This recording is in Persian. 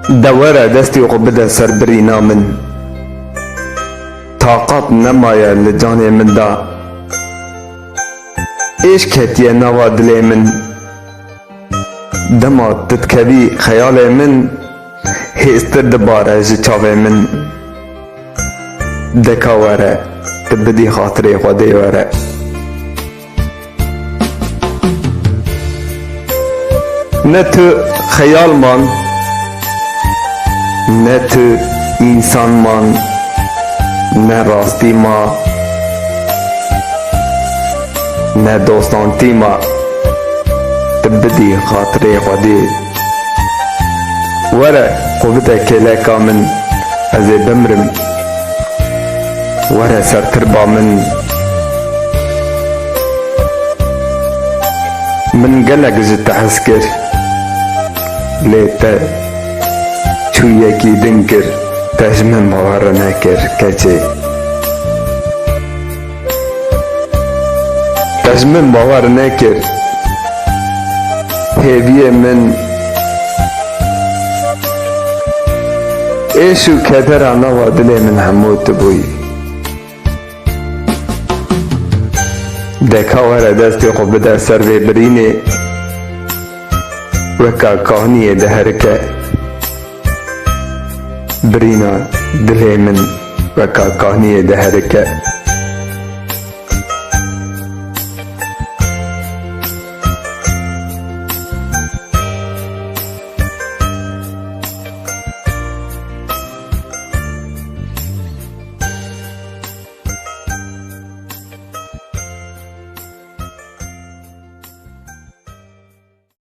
دوره دستی و بده سر برینا من، طاقت نمایه لجان من دا، عشق هتیه نوا دل من، دما تتکوی خیال من، هستر دباره جی چاوه من، دکا وره تبدی خاطره خوده وره. نه تو خیال من، نه تو انسان من، نه راستی ما، نه دوستانتی ما، تبدی خاطره خودی وره قوت کلکا من از بمرم، وره سرتر با من گلک جت حس کر لیتا چو یکی دن کر تجمن باور نکر کچه تجمن باور نکر هیوی من ایشو کدر آنا و دل من حمود بوی دکا وره دستی خوب در سر وی برینه وکا کهنی دهرکه برینا دل من وکا کهنی دهرکه